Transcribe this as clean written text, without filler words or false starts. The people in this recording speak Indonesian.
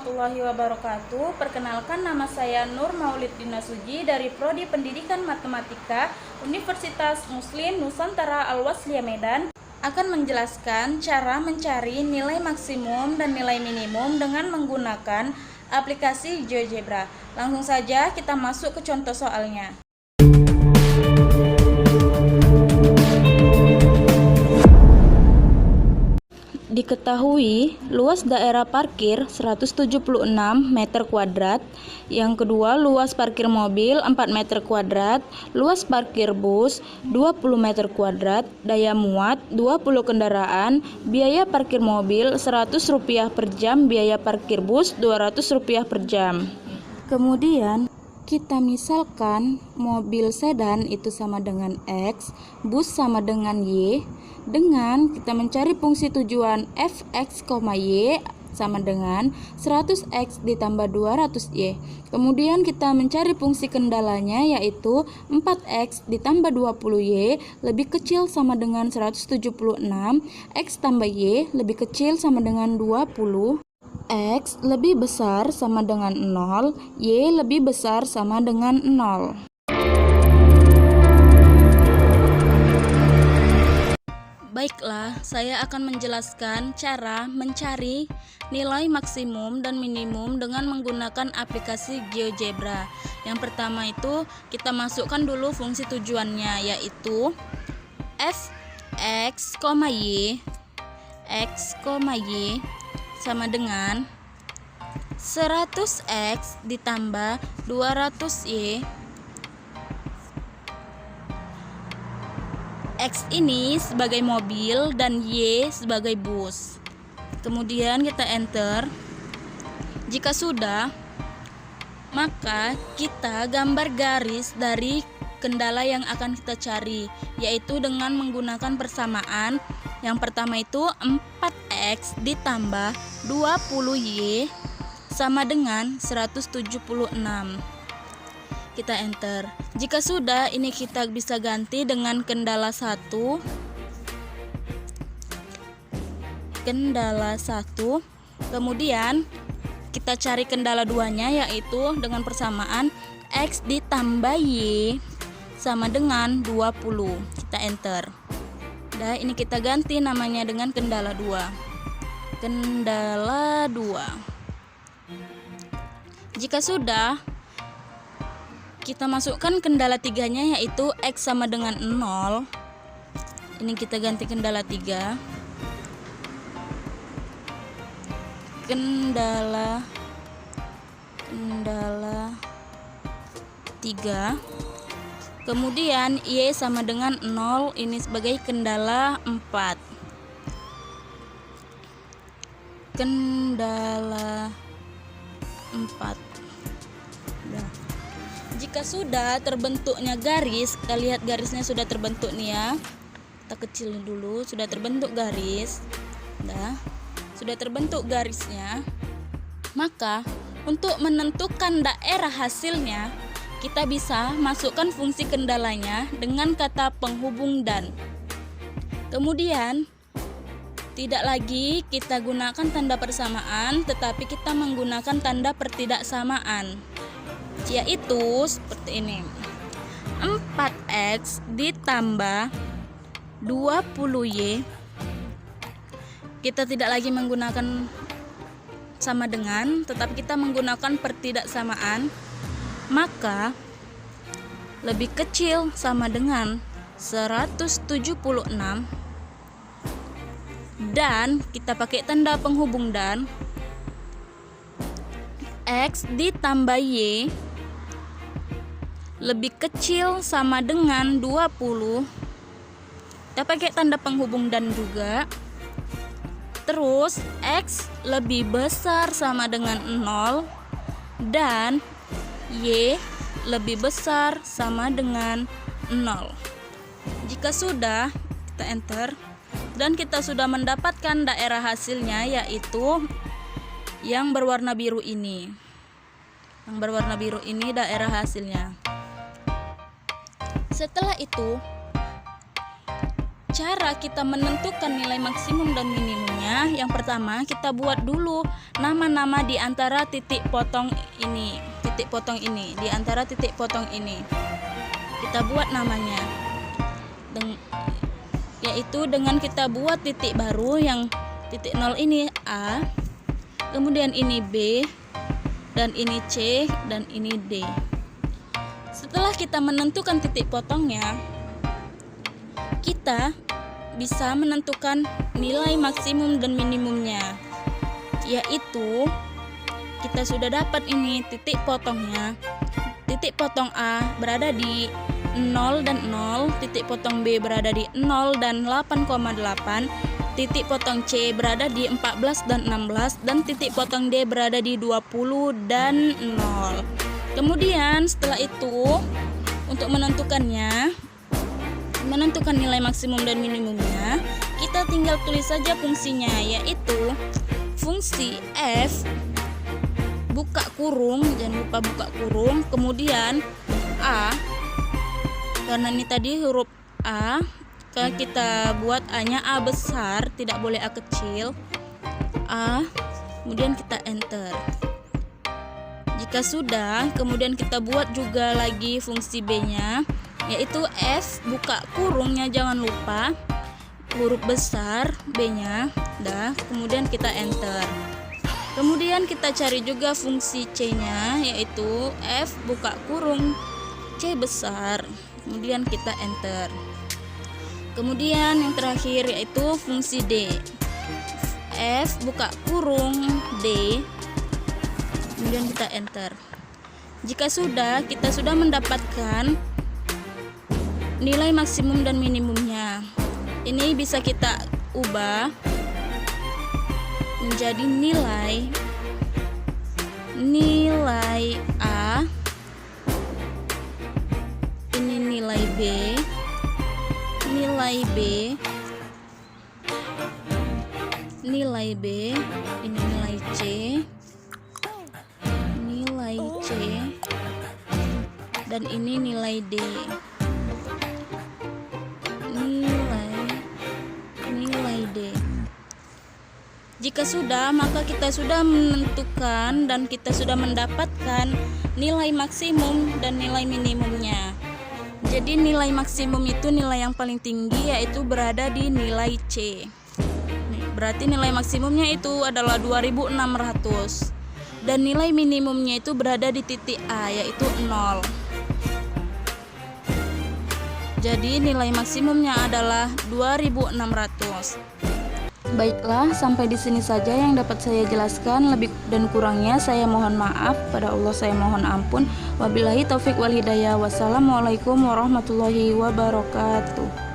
warahmatullahi wabarakatuh. Perkenalkan, nama saya Nur Maulid Dinasuji dari Prodi Pendidikan Matematika Universitas Muslim Nusantara Al-Wasliyah Medan, akan menjelaskan cara mencari nilai maksimum dan nilai minimum dengan menggunakan aplikasi GeoGebra. Langsung saja kita masuk ke contoh soalnya. Diketahui luas daerah parkir 176 meter kuadrat. Yang kedua, luas parkir mobil 4 meter kuadrat, luas parkir bus 20 meter kuadrat, daya muat 20 kendaraan, biaya parkir mobil Rp100 per jam, biaya parkir bus Rp200 per jam. Kemudian kita misalkan mobil sedan itu sama dengan X, bus sama dengan Y, dengan kita mencari fungsi tujuan fx, y sama dengan 100x ditambah 200y. Kemudian kita mencari fungsi kendalanya, yaitu 4x ditambah 20y lebih kecil sama dengan 176, x tambah y lebih kecil sama dengan 20, X lebih besar sama dengan 0, Y lebih besar sama dengan 0. Baiklah, saya akan menjelaskan cara mencari nilai maksimum dan minimum dengan menggunakan aplikasi GeoGebra. Yang pertama itu kita masukkan dulu fungsi tujuannya, yaitu fx, y, x, y sama dengan 100x ditambah 200y. X ini sebagai mobil dan Y sebagai bus. Kemudian kita enter. Jika sudah, maka kita gambar garis dari kendala yang akan kita cari, yaitu dengan menggunakan persamaan. Yang pertama itu 4x ditambah 20y sama dengan 176. Kita enter. Jika sudah, ini kita bisa ganti dengan kendala 1. Kendala 1. Kemudian kita cari kendala 2-nya, yaitu dengan persamaan x ditambah y sama dengan 20. Kita enter. Nah, ini kita ganti namanya dengan kendala 2. Kendala 2. Jika sudah, kita masukkan kendala 3-nya, yaitu x sama dengan 0. Ini kita ganti kendala 3. Kendala 3. Kemudian Y sama dengan 0, ini sebagai kendala 4. Kendala 4. Nah, jika sudah terbentuknya garis, kita lihat garisnya sudah terbentuk nih ya. Kita kecilin dulu, sudah terbentuk garis. Nah, sudah terbentuk garisnya. Maka untuk menentukan daerah hasilnya, kita bisa masukkan fungsi kendalanya dengan kata penghubung dan. Kemudian tidak lagi kita gunakan tanda persamaan, tetapi kita menggunakan tanda pertidaksamaan, yaitu seperti ini. 4x ditambah 20y. Kita tidak lagi menggunakan sama dengan, tetapi kita menggunakan pertidaksamaan. Maka lebih kecil sama dengan 176, dan kita pakai tanda penghubung dan. X ditambah Y lebih kecil sama dengan 20. Kita pakai tanda penghubung dan juga. Terus X lebih besar sama dengan 0 dan Y lebih besar sama dengan 0. Jika sudah, kita enter. Dan kita sudah mendapatkan daerah hasilnya, yaitu yang berwarna biru ini. Yang berwarna biru ini daerah hasilnya. Setelah itu, cara kita menentukan nilai maksimum dan minimumnya, yang pertama kita buat dulu nama-nama di antara titik potong ini. Di antara titik potong ini. Kita buat namanya. Yaitu dengan kita buat titik baru yang titik 0 ini A, kemudian ini B, dan ini C, dan ini D. Setelah kita menentukan titik potongnya, kita bisa menentukan nilai maksimum dan minimumnya, yaitu kita sudah dapat ini titik potongnya. Titik potong A berada di 0 dan 0, titik potong B berada di 0 dan 8,8, titik potong C berada di 14 dan 16, dan titik potong D berada di 20 dan 0. Kemudian setelah itu, untuk menentukan nilai maksimum dan minimumnya, kita tinggal tulis saja fungsinya, yaitu fungsi F buka kurung, jangan lupa buka kurung, kemudian A, karena ini tadi huruf A, kita buat A-nya A besar, tidak boleh A kecil, A, kemudian kita enter. Jika sudah, kemudian kita buat juga lagi fungsi B-nya, yaitu F buka kurungnya, jangan lupa huruf besar B-nya, kemudian kita enter. Kemudian kita cari juga fungsi C-nya, yaitu F buka kurung C besar, kemudian kita enter. Kemudian yang terakhir yaitu fungsi D, F buka kurung D, kemudian kita enter. Jika sudah, kita sudah mendapatkan nilai maksimum dan minimumnya. Ini bisa kita ubah menjadi nilai A, ini nilai B, ini nilai C, dan ini nilai D. Nilai D. Jika sudah, maka kita sudah menentukan dan kita sudah mendapatkan nilai maksimum dan nilai minimumnya. Jadi nilai maksimum itu nilai yang paling tinggi, yaitu berada di nilai C. Berarti nilai maksimumnya itu adalah 2600. Dan nilai minimumnya itu berada di titik A, yaitu 0. Jadi nilai maksimumnya adalah 2600. Baiklah, sampai di sini saja yang dapat saya jelaskan. Lebih dan kurangnya saya mohon maaf. Pada Allah saya mohon ampun. Wabillahi taufik wal hidayah. Wassalamualaikum warahmatullahi wabarakatuh.